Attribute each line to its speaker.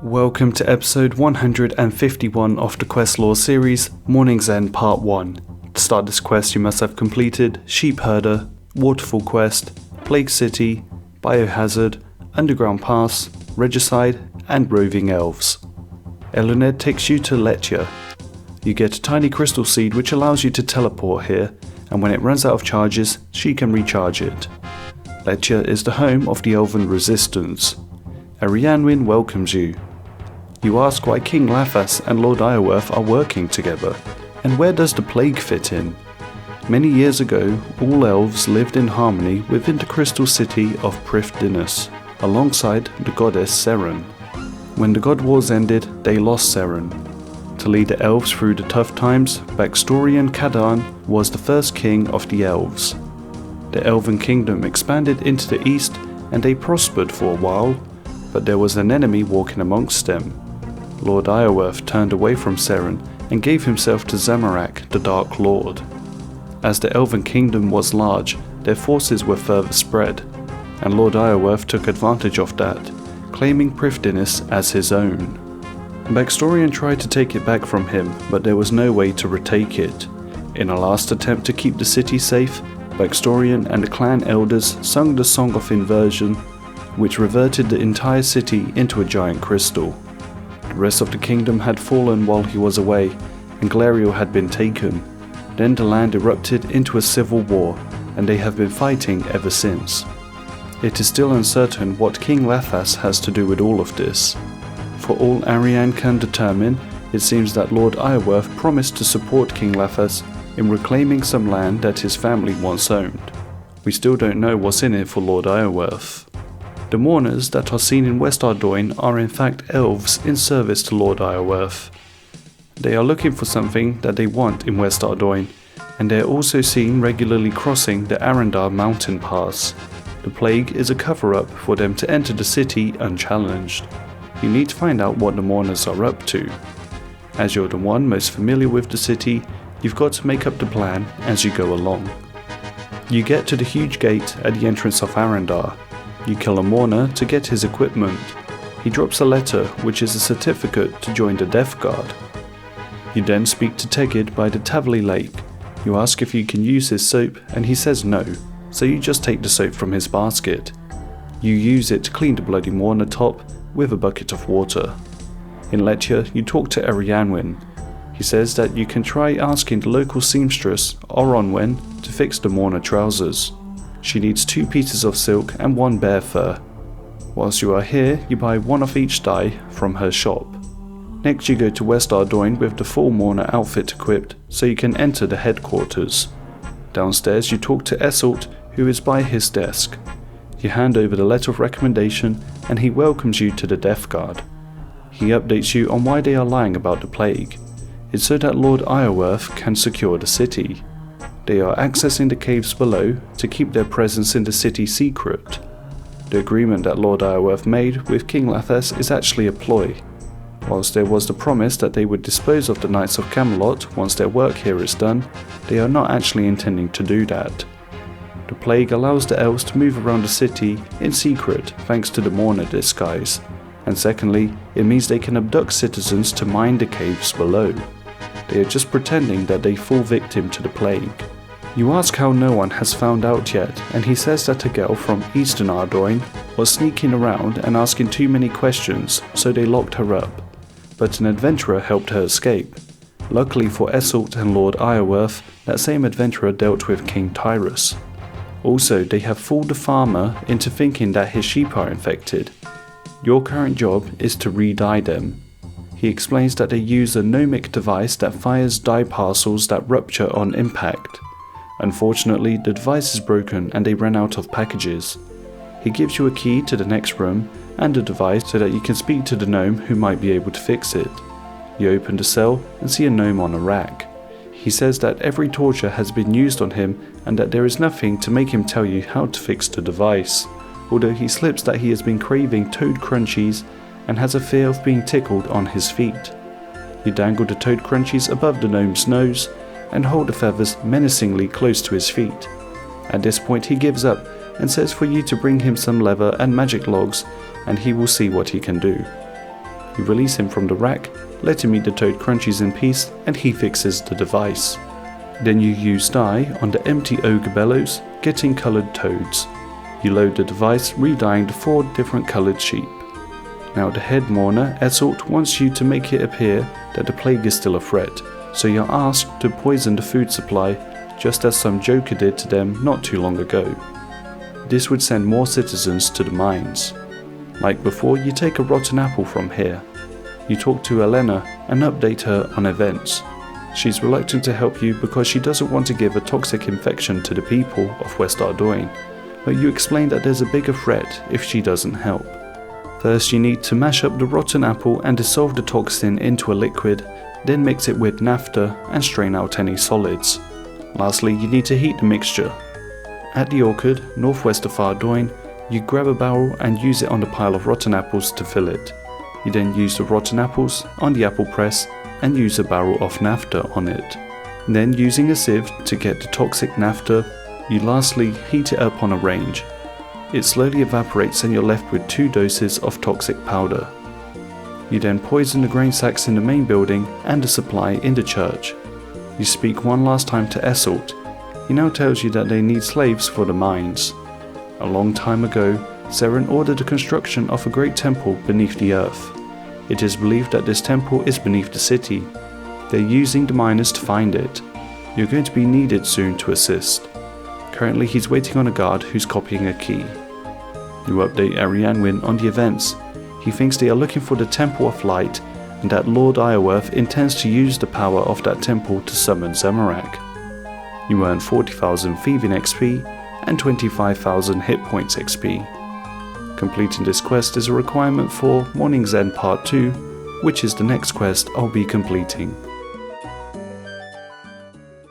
Speaker 1: Welcome to episode 151 of the Quest Lore series, Mourning's End Part 1. To start this quest you must have completed Sheep Herder, Waterfall Quest, Plague City, Biohazard, Underground Pass, Regicide, and Roving Elves. Eluned takes you to Letya. You get a tiny crystal seed which allows you to teleport here, and when it runs out of charges, she can recharge it. Letya is the home of the Elven Resistance. Arianwin welcomes you. You ask why King Lathas and Lord Iorwerth are working together, and where does the plague fit in? Many years ago, all elves lived in harmony within the crystal city of Prifdinus, alongside the goddess Seren. When the God Wars ended, they lost Seren. To lead the elves through the tough times, Baxtorian Kadan was the first king of the elves. The elven kingdom expanded into the east, and they prospered for a while, but there was an enemy walking amongst them. Lord Iorwerth turned away from Seren and gave himself to Zamorak, the Dark Lord. As the Elven Kingdom was large, their forces were further spread, and Lord Iorwerth took advantage of that, claiming Prifdinus as his own. Baxtorian tried to take it back from him, but there was no way to retake it. In a last attempt to keep the city safe, Baxtorian and the clan elders sung the Song of Inversion, which reverted the entire city into a giant crystal. The rest of the kingdom had fallen while he was away, and Glariel had been taken. Then the land erupted into a civil war, and they have been fighting ever since. It is still uncertain what King Lathas has to do with all of this. For all Arian can determine, it seems that Lord Iorwerth promised to support King Lathas in reclaiming some land that his family once owned. We still don't know what's in it for Lord Iorwerth. The mourners that are seen in West Ardoin are in fact elves in service to Lord Iorwerth. They are looking for something that they want in West Ardoin, and they are also seen regularly crossing the Arendar mountain pass. The plague is a cover-up for them to enter the city unchallenged. You need to find out what the mourners are up to. As you're the one most familiar with the city, you've got to make up the plan as you go along. You get to the huge gate at the entrance of Arendar. You kill a mourner to get his equipment. He drops a letter which is a certificate to join the Death Guard. You then speak to Tegid by the Tavli Lake. You ask if you can use his soap and he says no, so you just take the soap from his basket. You use it to clean the bloody mourner top with a bucket of water. In Letya you talk to Arianwin. He says that you can try asking the local seamstress, Oronwen, to fix the mourner trousers. She needs 2 pieces of silk and 1 bear fur. Whilst you are here, you buy 1 of each dye from her shop. Next you go to West Ardoin with the full mourner outfit equipped, so you can enter the headquarters. Downstairs you talk to Esselt, who is by his desk. You hand over the letter of recommendation and he welcomes you to the Death Guard. He updates you on why they are lying about the plague. It's so that Lord Iorwerth can secure the city. They are accessing the caves below to keep their presence in the city secret. The agreement that Lord Iorwerth made with King Lathas is actually a ploy. Whilst there was the promise that they would dispose of the Knights of Camelot once their work here is done, they are not actually intending to do that. The plague allows the elves to move around the city in secret thanks to the mourner disguise, and secondly, it means they can abduct citizens to mine the caves below. They are just pretending that they fall victim to the plague. You ask how no one has found out yet, and he says that a girl from Eastern Ardoin was sneaking around and asking too many questions, so they locked her up. But an adventurer helped her escape. Luckily for Esselt and Lord Iorwerth, that same adventurer dealt with King Tyrus. Also, they have fooled the farmer into thinking that his sheep are infected. Your current job is to re-dye them. He explains that they use a gnomic device that fires dye parcels that rupture on impact. Unfortunately, the device is broken and they ran out of packages. He gives you a key to the next room and a device so that you can speak to the gnome who might be able to fix it. You open the cell and see a gnome on a rack. He says that every torture has been used on him and that there is nothing to make him tell you how to fix the device, although he slips that he has been craving toad crunchies and has a fear of being tickled on his feet. You dangle the toad crunchies above the gnome's nose and hold the feathers menacingly close to his feet. At this point he gives up and says for you to bring him some leather and magic logs and he will see what he can do. You release him from the rack, let him eat the toad crunchies in peace, and he fixes the device. Then you use dye on the empty ogre bellows, getting coloured toads. You load the device, re-dyeing the 4 different coloured sheep. Now the head mourner, Esselt, wants you to make it appear that the plague is still a threat, so you're asked to poison the food supply, just as some joker did to them not too long ago. This would send more citizens to the mines. Like before, you take a rotten apple from here. You talk to Elena and update her on events. She's reluctant to help you because she doesn't want to give a toxic infection to the people of West Ardoin, but you explain that there's a bigger threat if she doesn't help. First, you need to mash up the rotten apple and dissolve the toxin into a liquid, then mix it with naphtha and strain out any solids. Lastly, you need to heat the mixture. At the orchard, northwest of Ardoin, you grab a barrel and use it on the pile of rotten apples to fill it. You then use the rotten apples on the apple press and use a barrel of naphtha on it. Then, using a sieve to get the toxic naphtha, you lastly heat it up on a range. It slowly evaporates and you're left with 2 doses of toxic powder. You then poison the grain sacks in the main building and the supply in the church. You speak one last time to Esselt. He now tells you that they need slaves for the mines. A long time ago, Seren ordered the construction of a great temple beneath the earth. It is believed that this temple is beneath the city. They're using the miners to find it. You're going to be needed soon to assist. Currently he's waiting on a guard who's copying a key. You update Arianwin on the events. He thinks they are looking for the Temple of Light and that Lord Iorwerth intends to use the power of that temple to summon Zamorak. You earn 40,000 thieving XP and 25,000 hit points XP. Completing this quest is a requirement for Mourning's End Part 2, which is the next quest I'll be completing.